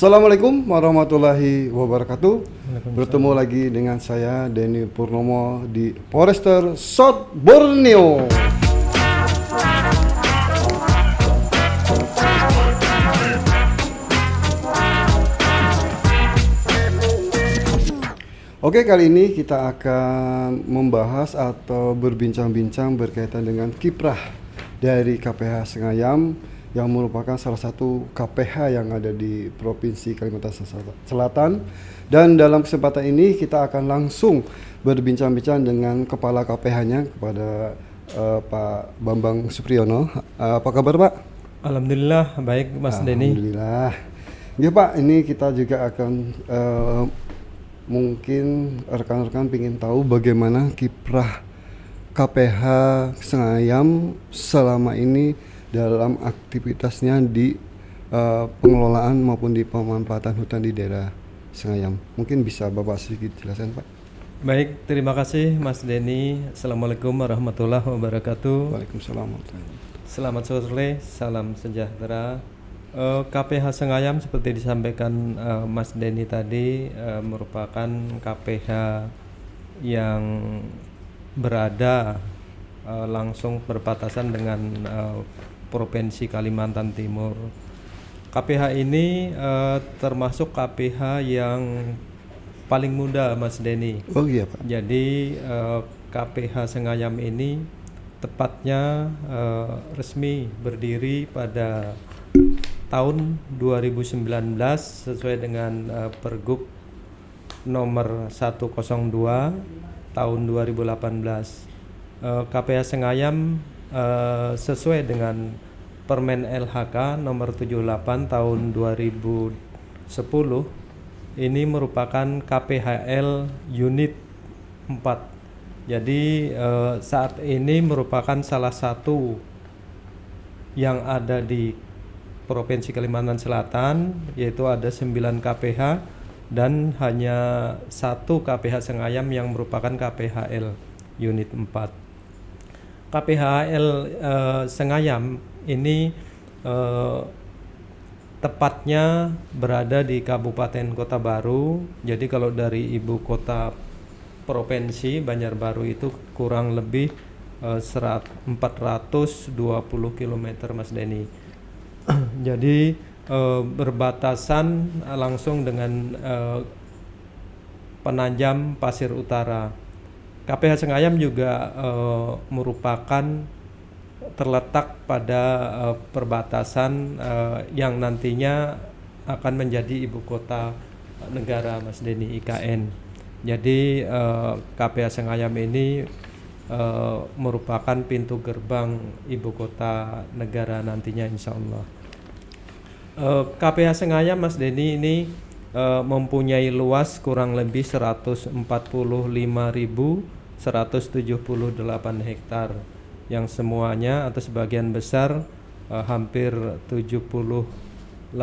Assalamualaikum warahmatullahi wabarakatuh. Bertemu lagi dengan saya Denny Purnomo di Forester South Borneo. Oke, kali ini kita akan membahas atau berbincang-bincang berkaitan dengan kiprah dari KPH Sengayam yang merupakan salah satu KPH yang ada di Provinsi Kalimantan Selatan. Dan dalam kesempatan ini kita akan langsung berbincang-bincang dengan Kepala KPH-nya kepada Pak Bambang Supriyono. Apa kabar, Pak? Alhamdulillah, baik Mas Denny. Alhamdulillah. Ya Pak, ini kita juga akan mungkin rekan-rekan ingin tahu bagaimana kiprah KPH Sengayam selama ini dalam aktivitasnya di pengelolaan maupun di pemanfaatan hutan di daerah Sengayam. Mungkin bisa Bapak sedikit jelaskan, Pak? Baik, terima kasih Mas Denny. Assalamualaikum warahmatullahi wabarakatuh. Waalaikumsalam warahmatullahi wabarakatuh. Selamat sore, salam sejahtera. KPH Sengayam seperti disampaikan Mas Denny tadi merupakan KPH yang berada langsung berbatasan dengan Provinsi Kalimantan Timur. KPH ini termasuk KPH yang paling muda, Mas Denny. Oh iya, Pak. Jadi KPH Sengayam ini tepatnya resmi berdiri pada tahun 2019 sesuai dengan Pergub nomor 102 tahun 2018. KPH Sengayam sesuai dengan Permen LHK nomor 78 tahun 2010 ini merupakan KPHL unit 4. Jadi saat ini merupakan salah satu yang ada di Provinsi Kalimantan Selatan, yaitu ada 9 KPH dan hanya 1 KPH Sengayam yang merupakan KPHL unit 4. KPHL Sengayam ini tepatnya berada di Kabupaten Kota Baru. Jadi kalau dari ibu kota provinsi Banjarbaru itu kurang lebih 420 km, Mas Denny. Jadi berbatasan langsung dengan Penajam Pasir Utara. KPH Sengayam juga merupakan terletak pada perbatasan yang nantinya akan menjadi ibu kota negara, Mas Denny, IKN. Jadi KPH Sengayam ini merupakan pintu gerbang ibu kota negara nantinya, insya Allah. KPH Sengayam, Mas Denny, ini mempunyai luas kurang lebih 145.178 hektar yang semuanya atau sebagian besar hampir 70-80%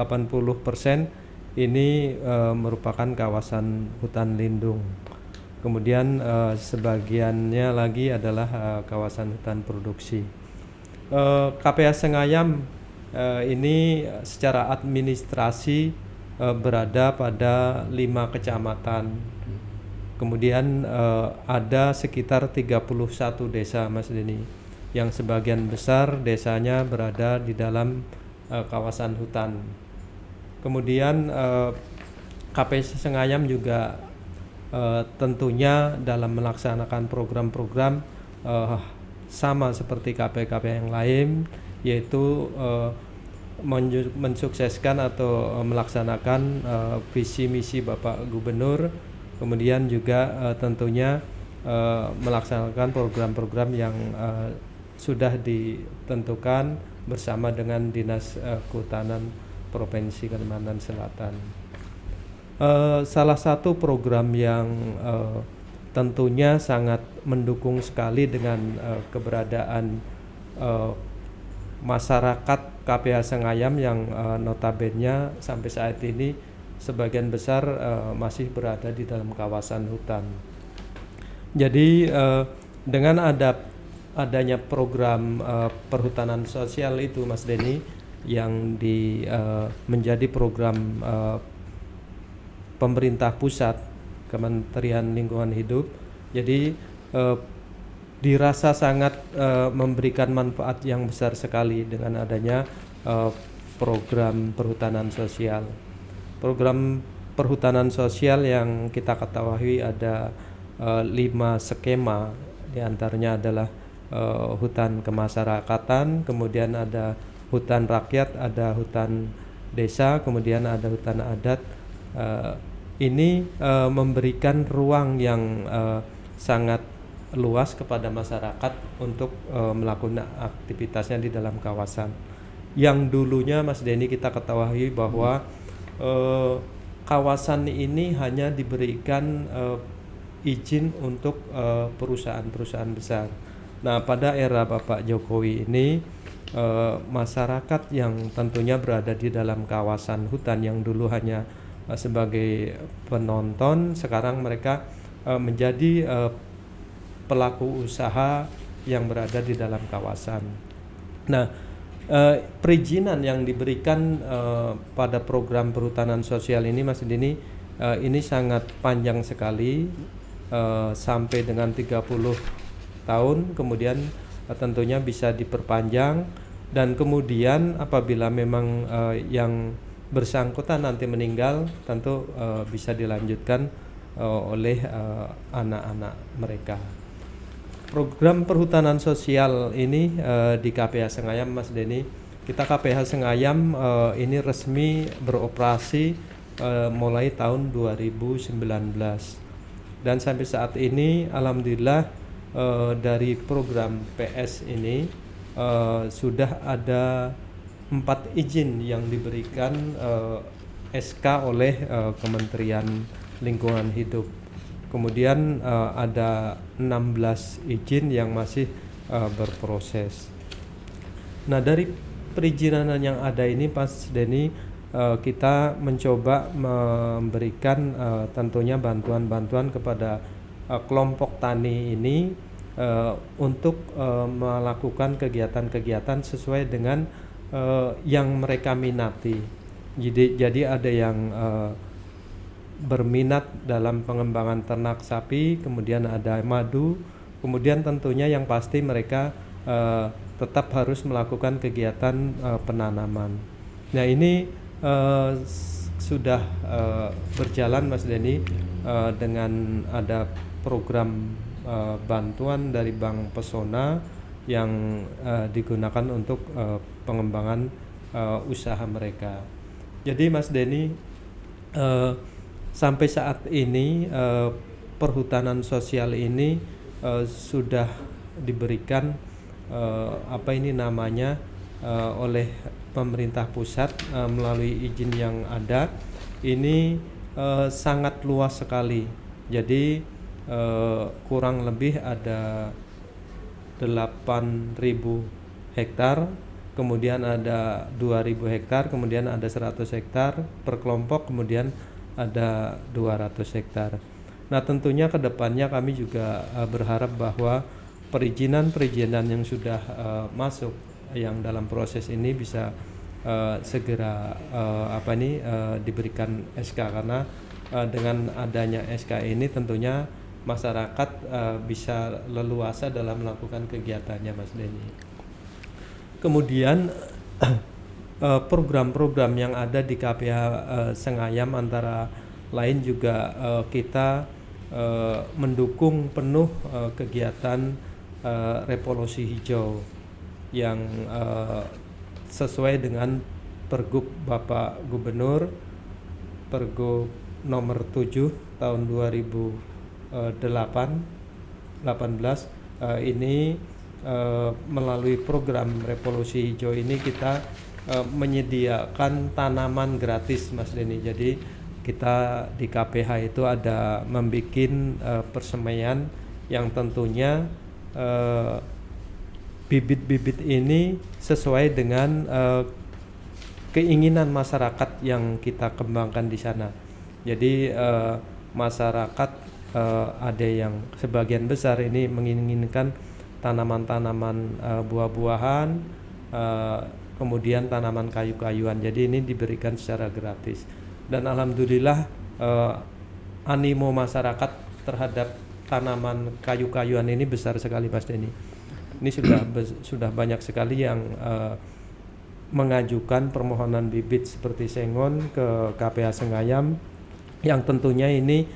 ini merupakan kawasan hutan lindung. Kemudian sebagiannya lagi adalah kawasan hutan produksi. KPH Sengayam ini secara administrasi berada pada 5 kecamatan. Kemudian ada sekitar 31 desa, Mas Denny, yang sebagian besar desanya berada di dalam kawasan hutan. Kemudian KPH Sengayam juga tentunya dalam melaksanakan program-program sama seperti KPH yang lain, yaitu mensukseskan atau melaksanakan visi misi Bapak Gubernur, kemudian juga tentunya melaksanakan program-program yang sudah ditentukan bersama dengan Dinas Kehutanan Provinsi Kalimantan Selatan. Salah satu program yang tentunya sangat mendukung sekali dengan keberadaan masyarakat KPH Sengayam yang notabene sampai saat ini sebagian besar masih berada di dalam kawasan hutan. Jadi dengan adanya program perhutanan sosial itu, Mas Denny, yang menjadi program pemerintah pusat, Kementerian Lingkungan Hidup. Jadi dirasa sangat memberikan manfaat yang besar sekali dengan adanya program perhutanan sosial. Program perhutanan sosial yang kita ketahui ada 5 skema, diantaranya adalah hutan kemasyarakatan, kemudian ada hutan rakyat, ada hutan desa, kemudian ada hutan adat. Ini memberikan ruang yang sangat luas kepada masyarakat untuk melakukan aktivitasnya di dalam kawasan. Yang dulunya Mas Denny kita ketahui bahwa kawasan ini hanya diberikan izin untuk perusahaan-perusahaan besar. Nah, pada era Bapak Jokowi ini masyarakat yang tentunya berada di dalam kawasan hutan yang dulu hanya sebagai penonton, sekarang mereka menjadi pelaku usaha yang berada di dalam kawasan. Nah, perizinan yang diberikan pada program perhutanan sosial ini Mas Denny ini sangat panjang sekali, sampai dengan 30 tahun, kemudian tentunya bisa diperpanjang, dan kemudian apabila memang yang bersangkutan nanti meninggal, tentu bisa dilanjutkan oleh anak-anak mereka. Program perhutanan sosial ini di KPH Sengayam Mas Denny, kita KPH Sengayam ini resmi beroperasi mulai tahun 2019, dan sampai saat ini alhamdulillah dari program PS ini sudah ada 4 izin yang diberikan SK oleh Kementerian Lingkungan Hidup. Kemudian ada 16 izin yang masih berproses. Nah, dari perizinan yang ada ini Mas Denny, kita mencoba memberikan tentunya bantuan-bantuan kepada kelompok tani ini untuk melakukan kegiatan-kegiatan sesuai dengan yang mereka minati. Jadi ada yang berminat dalam pengembangan ternak sapi, kemudian ada madu, kemudian tentunya yang pasti mereka tetap harus melakukan kegiatan penanaman. Nah, ini sudah berjalan Mas Denny dengan ada program bantuan dari Bank Pesona yang digunakan untuk pengembangan usaha mereka. Jadi Mas Denny, sampai saat ini perhutanan sosial ini sudah diberikan oleh pemerintah pusat melalui izin yang ada. Ini sangat luas sekali. Jadi kurang lebih ada 8.000 hektar, kemudian ada 2.000 hektar, kemudian ada 100 hektar per kelompok, kemudian ada 200 hektar. Nah, tentunya ke depannya kami juga berharap bahwa perizinan-perizinan yang sudah masuk yang dalam proses ini bisa segera diberikan SK, karena dengan adanya SK ini tentunya masyarakat bisa leluasa dalam melakukan kegiatannya Mas Denny. Kemudian program-program yang ada di KPH Sengayam antara lain juga kita mendukung penuh kegiatan revolusi hijau yang sesuai dengan Pergub Bapak Gubernur, Pergub nomor 7 tahun 2018 ini melalui program revolusi hijau ini kita menyediakan tanaman gratis Mas Denny. Jadi kita di KPH itu ada membuat persemaian yang tentunya bibit-bibit ini sesuai dengan keinginan masyarakat yang kita kembangkan di sana. Jadi masyarakat ada yang sebagian besar ini menginginkan tanaman-tanaman buah-buahan, kemudian tanaman kayu-kayuan. Jadi ini diberikan secara gratis. Dan alhamdulillah eh, animo masyarakat terhadap tanaman kayu-kayuan ini besar sekali, Mas Denny. Ini sudah banyak sekali yang mengajukan permohonan bibit seperti sengon ke KPH Sengayam, yang tentunya ini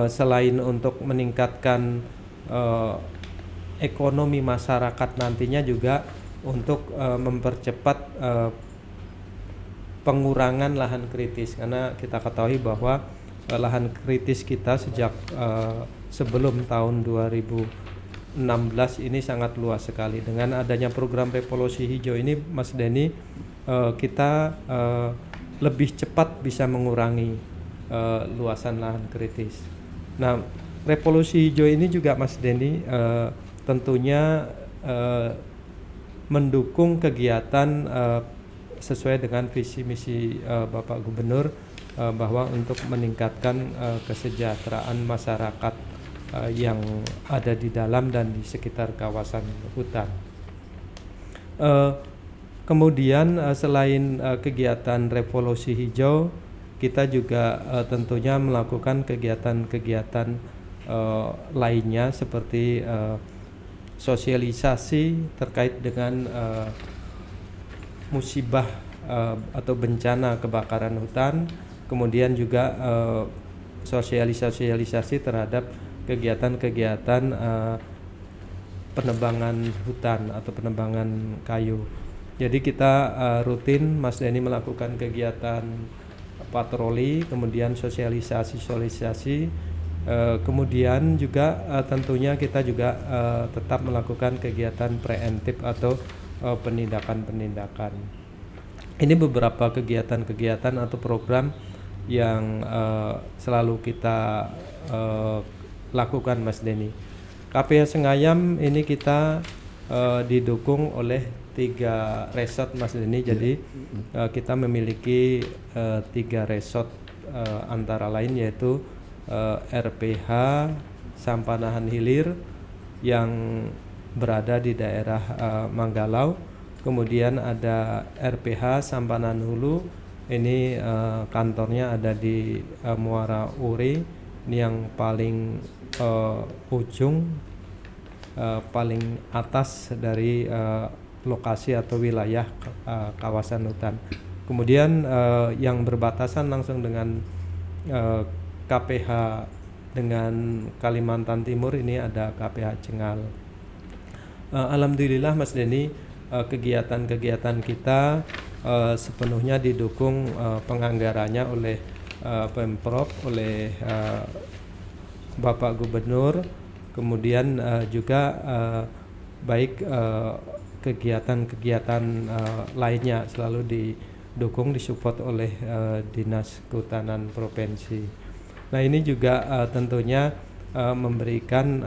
selain untuk meningkatkan ekonomi masyarakat, nantinya juga untuk mempercepat pengurangan lahan kritis, karena kita ketahui bahwa lahan kritis kita sejak sebelum tahun 2016 ini sangat luas sekali. Dengan adanya program revolusi hijau ini, Mas Denny, kita lebih cepat bisa mengurangi luasan lahan kritis. Nah, revolusi hijau ini juga, Mas Denny, tentunya mendukung kegiatan sesuai dengan visi misi Bapak Gubernur, bahwa untuk meningkatkan kesejahteraan masyarakat yang ada di dalam dan di sekitar kawasan hutan. Kemudian selain kegiatan revolusi hijau, kita juga tentunya melakukan kegiatan-kegiatan lainnya seperti sosialisasi terkait dengan musibah atau bencana kebakaran hutan, kemudian juga sosialisasi terhadap kegiatan-kegiatan penebangan hutan atau penebangan kayu. Jadi kita rutin, Mas Denny, melakukan kegiatan patroli, kemudian sosialisasi, kemudian juga tentunya kita juga tetap melakukan kegiatan preemptif atau penindakan. Ini beberapa kegiatan-kegiatan atau program yang selalu kita lakukan, Mas Denny. KPH Sengayam ini kita didukung oleh 3 resort, Mas Denny. Jadi kita memiliki 3 resort, antara lain yaitu RPH Sampanahan Hilir yang berada di daerah Manggalau, kemudian ada RPH Sampanahan Hulu, ini kantornya ada di Muara Uri, ini yang paling ujung, paling atas dari lokasi atau wilayah kawasan hutan. Kemudian yang berbatasan langsung dengan KPH dengan Kalimantan Timur, ini ada KPH Cengal. Alhamdulillah, Mas Denny, kegiatan-kegiatan kita sepenuhnya didukung penganggarannya oleh Pemprov, oleh Bapak Gubernur, kemudian juga baik kegiatan-kegiatan lainnya selalu didukung, disupport oleh Dinas Kehutanan Provinsi. Nah, ini juga tentunya memberikan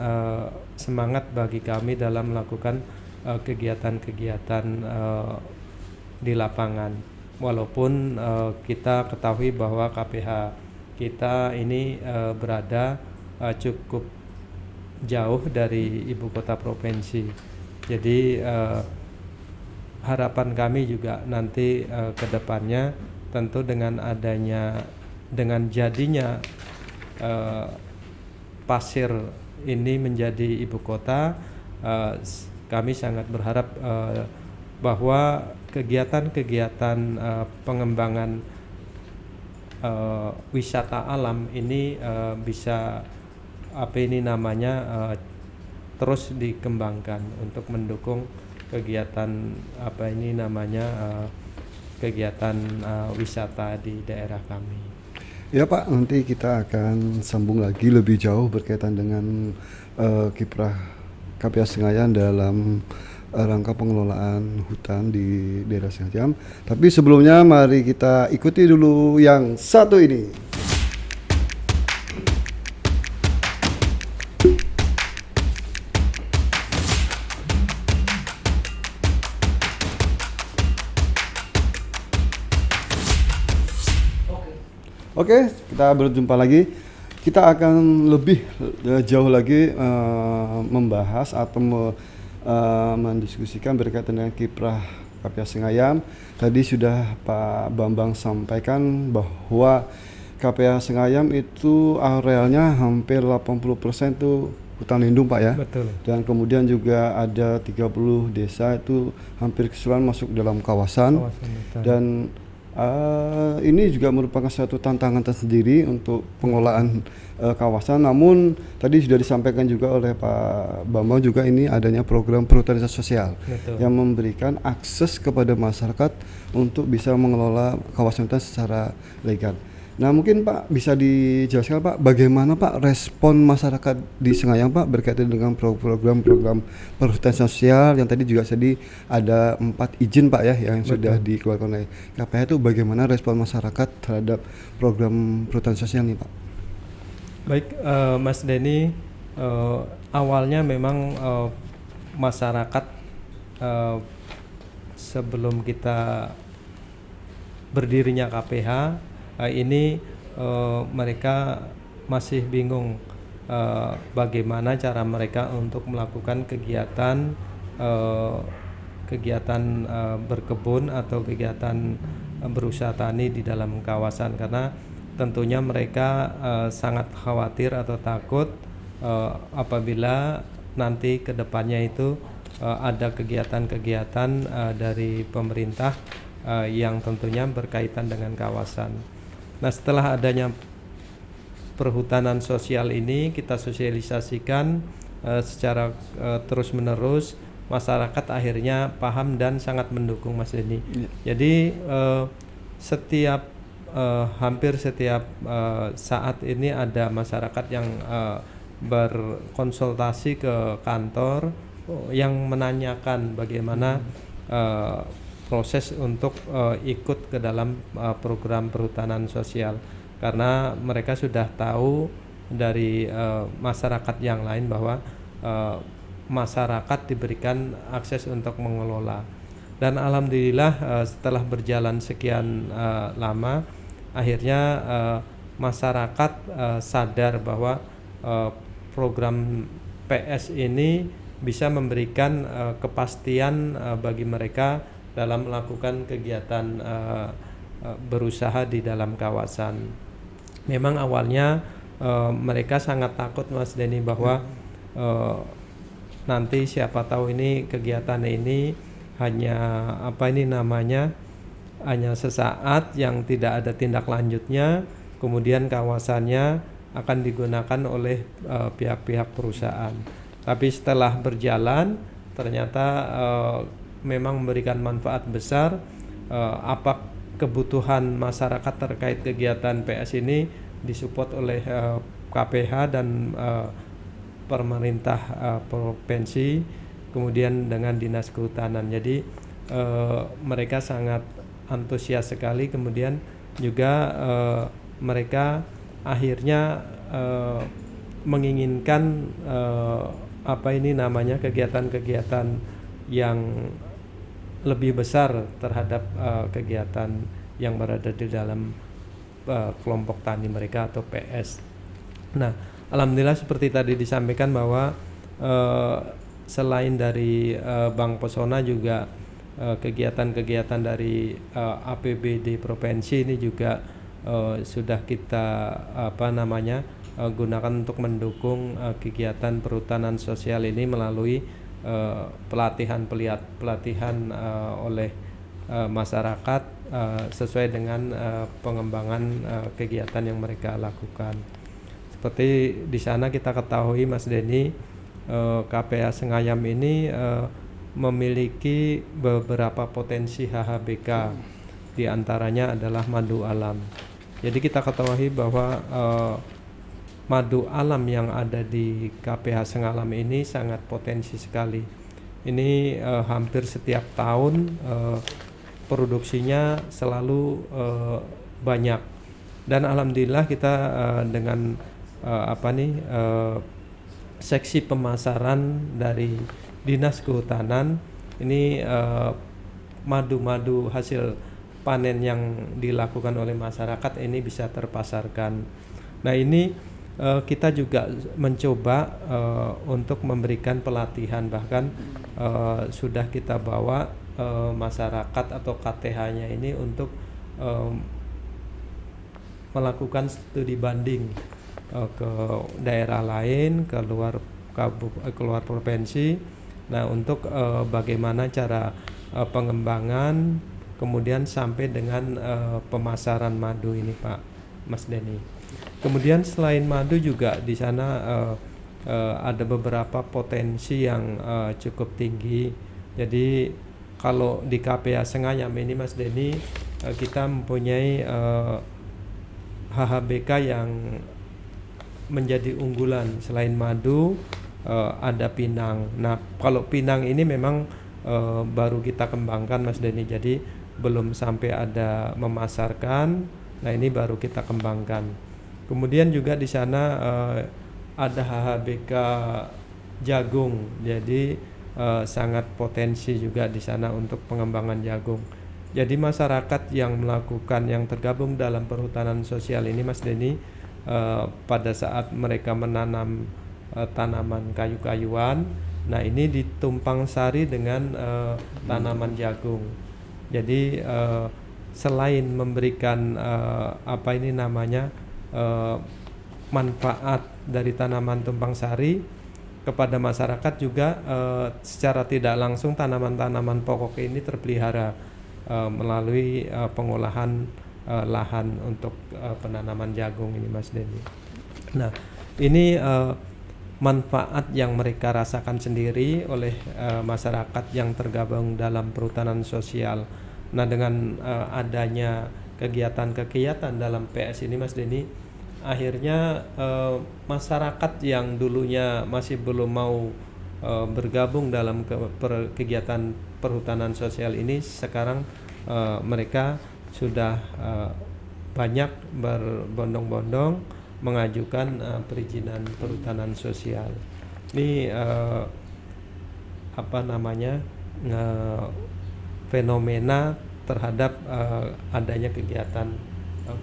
semangat bagi kami dalam melakukan kegiatan-kegiatan di lapangan. Walaupun kita ketahui bahwa KPH kita ini berada cukup jauh dari ibu kota provinsi. Jadi harapan kami juga nanti ke depannya tentu dengan jadinya Pasir ini menjadi ibu kota, kami sangat berharap bahwa kegiatan-kegiatan pengembangan wisata alam ini bisa terus dikembangkan untuk mendukung kegiatan kegiatan wisata di daerah kami. Ya Pak, nanti kita akan sambung lagi lebih jauh berkaitan dengan kiprah KPH Sengayam dalam rangka pengelolaan hutan di daerah Sengayam. Tapi sebelumnya mari kita ikuti dulu yang satu ini. Oke, kita berjumpa lagi. Kita akan lebih jauh lagi membahas atau mendiskusikan berkaitan dengan kiprah KPH Sengayam. Tadi sudah Pak Bambang sampaikan bahwa KPH Sengayam itu arealnya hampir 80% itu hutan lindung Pak ya. Betul. Dan kemudian juga ada 30 desa itu hampir keseluruhan masuk dalam kawasan. Kawasan hutan. Dan ini juga merupakan suatu tantangan tersendiri untuk pengelolaan kawasan. Namun tadi sudah disampaikan juga oleh Pak Bambang juga ini adanya program perhutanan sosial. Betul. Yang memberikan akses kepada masyarakat untuk bisa mengelola kawasan hutan secara legal. Nah mungkin Pak bisa dijelaskan Pak bagaimana Pak respon masyarakat di Sengayam Pak berkaitan dengan program-program perhutanan sosial yang tadi juga ada 4 izin Pak ya yang Betul. sudah dikeluarkan oleh KPH, itu bagaimana respon masyarakat terhadap program perhutanan sosial nih Pak? Baik, Mas Denny, awalnya memang masyarakat sebelum kita berdirinya KPH ini mereka masih bingung bagaimana cara mereka untuk melakukan kegiatan berkebun atau kegiatan berusaha tani di dalam kawasan, karena tentunya mereka sangat khawatir atau takut apabila nanti kedepannya itu ada kegiatan-kegiatan dari pemerintah yang tentunya berkaitan dengan kawasan. Nah, setelah adanya perhutanan sosial ini kita sosialisasikan secara terus-menerus, masyarakat akhirnya paham dan sangat mendukung Mas Denny. Jadi hampir setiap saat ini ada masyarakat yang berkonsultasi ke kantor yang menanyakan bagaimana proses untuk ikut ke dalam program perhutanan sosial, karena mereka sudah tahu dari masyarakat yang lain bahwa masyarakat diberikan akses untuk mengelola. Dan alhamdulillah setelah berjalan sekian lama, akhirnya masyarakat sadar bahwa program PS ini bisa memberikan kepastian bagi mereka dalam melakukan kegiatan berusaha di dalam kawasan. Memang awalnya mereka sangat takut Mas Denny bahwa nanti siapa tahu ini kegiatan ini hanya hanya sesaat yang tidak ada tindak lanjutnya, kemudian kawasannya akan digunakan oleh pihak-pihak perusahaan. Tapi setelah berjalan ternyata memang memberikan manfaat besar. Apa kebutuhan masyarakat terkait kegiatan PS ini disupport oleh KPH dan pemerintah provinsi, kemudian dengan dinas kehutanan. Jadi mereka sangat antusias sekali. Kemudian juga mereka akhirnya menginginkan kegiatan-kegiatan yang lebih besar terhadap kegiatan yang berada di dalam kelompok tani mereka atau PS. Nah, alhamdulillah seperti tadi disampaikan bahwa selain dari Bank Pesona juga kegiatan-kegiatan dari APBD provinsi ini juga sudah kita gunakan untuk mendukung kegiatan perhutanan sosial ini melalui pelatihan oleh masyarakat sesuai dengan pengembangan kegiatan yang mereka lakukan. Seperti di sana kita ketahui Mas Denny, KPH Sengayam ini memiliki beberapa potensi HHBK, di antaranya adalah madu alam. Jadi kita ketahui bahwa madu alam yang ada di KPH Sengayam ini sangat potensi sekali. Ini hampir setiap tahun produksinya selalu banyak. Dan alhamdulillah kita dengan seksi pemasaran dari Dinas Kehutanan ini madu-madu hasil panen yang dilakukan oleh masyarakat ini bisa terpasarkan. Nah, ini kita juga mencoba untuk memberikan pelatihan, bahkan sudah kita bawa masyarakat atau KTH-nya ini untuk melakukan studi banding ke daerah lain, keluar provinsi. Nah, untuk bagaimana cara pengembangan kemudian sampai dengan pemasaran madu ini, Pak Mas Denny. Kemudian selain madu juga di sana ada beberapa potensi yang cukup tinggi. Jadi kalau di KPH Sengayam ini Mas Denny, kita mempunyai HHBK yang menjadi unggulan. Selain madu ada pinang. Nah, kalau pinang ini memang baru kita kembangkan Mas Denny, jadi belum sampai ada memasarkan. Nah, ini baru kita kembangkan. Kemudian juga di sana ada HHBK jagung, jadi sangat potensi juga di sana untuk pengembangan jagung. Jadi masyarakat yang melakukan, yang tergabung dalam perhutanan sosial ini Mas Denny, pada saat mereka menanam tanaman kayu-kayuan, nah ini ditumpang sari dengan tanaman jagung. Jadi selain memberikan manfaat dari tanaman tumpang sari kepada masyarakat, juga secara tidak langsung tanaman-tanaman pokok ini terpelihara melalui pengolahan lahan untuk penanaman jagung ini Mas Denny. Nah, ini manfaat yang mereka rasakan sendiri oleh masyarakat yang tergabung dalam perhutanan sosial. Nah, dengan adanya kegiatan-kegiatan dalam PS ini Mas Denny, akhirnya masyarakat yang dulunya masih belum mau bergabung dalam kegiatan perhutanan sosial ini, sekarang mereka sudah banyak berbondong-bondong mengajukan perizinan perhutanan sosial. Ini fenomena terhadap adanya kegiatan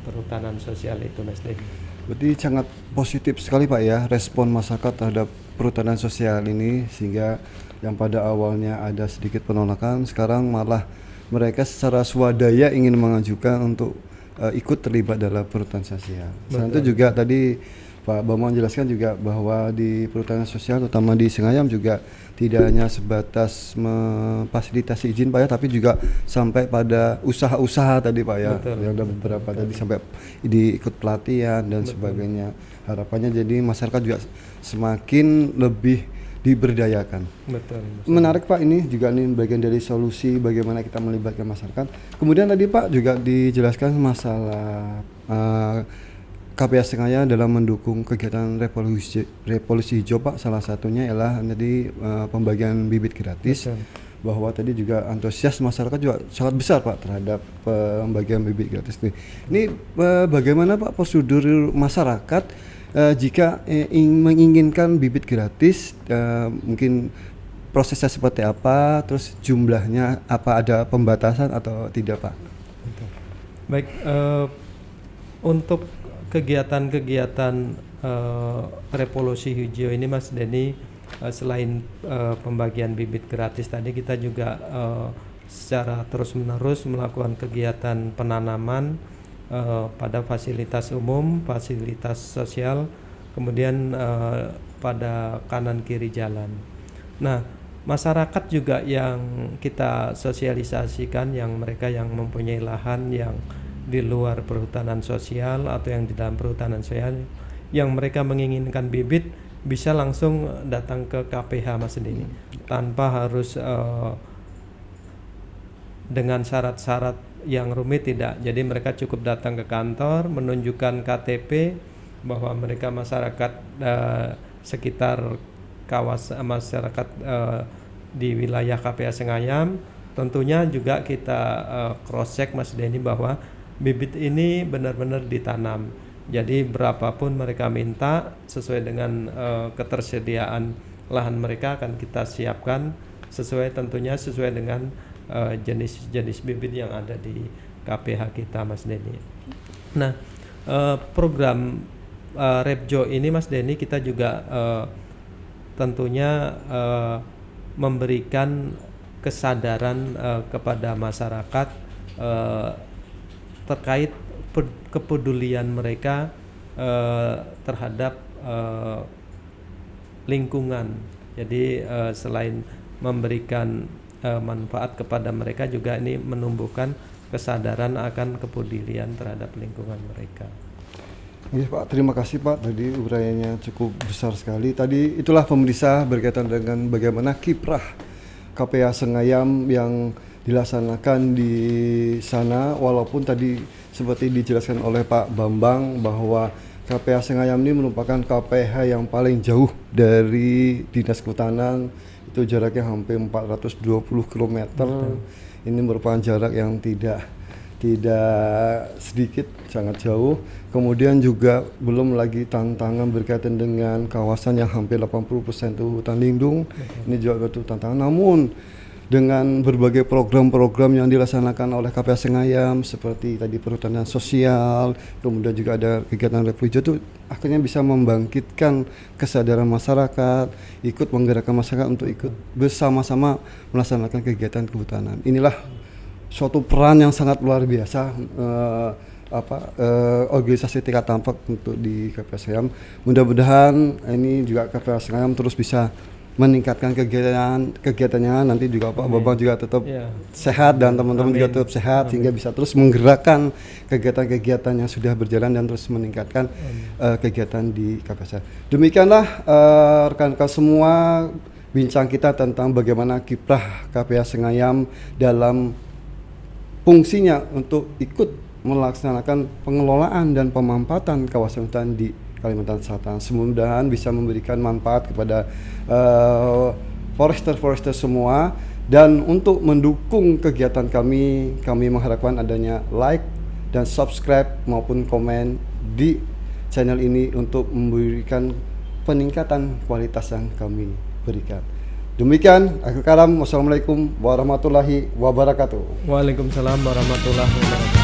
perhutanan sosial itu Mas Denny. Berarti sangat positif sekali Pak ya respon masyarakat terhadap perhutanan sosial ini, sehingga yang pada awalnya ada sedikit penolakan sekarang malah mereka secara swadaya ingin mengajukan untuk ikut terlibat dalam perhutanan sosial. Selain itu juga tadi Pak Bambang menjelaskan juga bahwa di perhutanan sosial terutama di Sengayam juga tidak hanya sebatas memfasilitasi izin Pak ya, tapi juga sampai pada usaha-usaha tadi Pak ya. Yang ada beberapa tadi sampai diikut pelatihan dan sebagainya. Harapannya jadi masyarakat juga semakin lebih diberdayakan. Betul. Menarik Pak, ini juga ini bagian dari solusi bagaimana kita melibatkan masyarakat. Kemudian tadi Pak juga dijelaskan masalah KPH Sengayam dalam mendukung kegiatan revolusi hijau Pak. Salah satunya ialah tadi pembagian bibit gratis. Betul. Bahwa tadi juga antusias masyarakat juga sangat besar Pak terhadap pembagian bibit gratis ini. Ini bagaimana Pak prosedur masyarakat jika menginginkan bibit gratis, mungkin prosesnya seperti apa, terus jumlahnya apa, ada pembatasan atau tidak Pak? Baik, untuk kegiatan-kegiatan revolusi hijau ini Mas Denny, selain pembagian bibit gratis tadi, kita juga secara terus-menerus melakukan kegiatan penanaman pada fasilitas umum, fasilitas sosial, kemudian pada kanan kiri jalan. Nah, masyarakat juga yang kita sosialisasikan, yang mereka yang mempunyai lahan yang di luar perhutanan sosial atau yang di dalam perhutanan sosial, yang mereka menginginkan bibit, bisa langsung datang ke KPH Mas Denny, tanpa harus dengan syarat-syarat yang rumit, tidak. Jadi mereka cukup datang ke kantor, menunjukkan KTP bahwa mereka masyarakat sekitar kawasan masyarakat di wilayah KPH Sengayam. Tentunya juga kita cross check Mas Denny bahwa bibit ini benar-benar ditanam. Jadi berapapun mereka minta, sesuai dengan ketersediaan lahan mereka akan kita siapkan tentunya sesuai dengan jenis-jenis bibit yang ada di KPH kita Mas Denny. Nah, program Repjo ini Mas Denny, kita juga tentunya memberikan kesadaran kepada masyarakat terkait kepedulian mereka terhadap lingkungan. Jadi selain memberikan manfaat kepada mereka, juga ini menumbuhkan kesadaran akan kepedulian terhadap lingkungan mereka. Iya Pak, terima kasih Pak. Tadi uraiannya cukup besar sekali. Tadi itulah pemirsa berkaitan dengan bagaimana kiprah KPH Sengayam yang dilaksanakan di sana. Walaupun tadi seperti dijelaskan oleh Pak Bambang bahwa KPH Sengayam ini merupakan KPH yang paling jauh dari Dinas Kehutanan. Itu jaraknya hampir 420 km. Ini merupakan jarak yang tidak sedikit, sangat jauh. Kemudian juga belum lagi tantangan berkaitan dengan kawasan yang hampir 80% itu hutan lindung. Ini juga betul tantangan. Namun dengan berbagai program-program yang dilaksanakan oleh KPH Sengayam seperti tadi perhutanan sosial, kemudian juga ada kegiatan refugio, itu akhirnya bisa membangkitkan kesadaran masyarakat, ikut menggerakkan masyarakat untuk ikut bersama-sama melaksanakan kegiatan kehutanan. Inilah suatu peran yang sangat luar biasa organisasi tingkat tampak untuk di KPH Sengayam. Mudah-mudahan ini juga KPH Sengayam terus bisa meningkatkan kegiatannya. Nanti juga Pak Bambang juga tetap sehat dan teman-teman juga tetap sehat sehingga bisa terus menggerakkan kegiatan-kegiatan yang sudah berjalan dan terus meningkatkan kegiatan di KPH Sengayam. Demikianlah rekan-rekan semua bincang kita tentang bagaimana kiprah KPH Sengayam dalam fungsinya untuk ikut melaksanakan pengelolaan dan pemanfaatan kawasan hutan di Kalimantan Selatan. Semoga bisa memberikan manfaat kepada forester semua. Dan untuk mendukung kegiatan kami mengharapkan adanya like dan subscribe maupun komen di channel ini untuk memberikan peningkatan kualitas yang kami berikan. Demikian, akhir kalam, wassalamualaikum warahmatullahi wabarakatuh. Waalaikumsalam warahmatullahi wabarakatuh.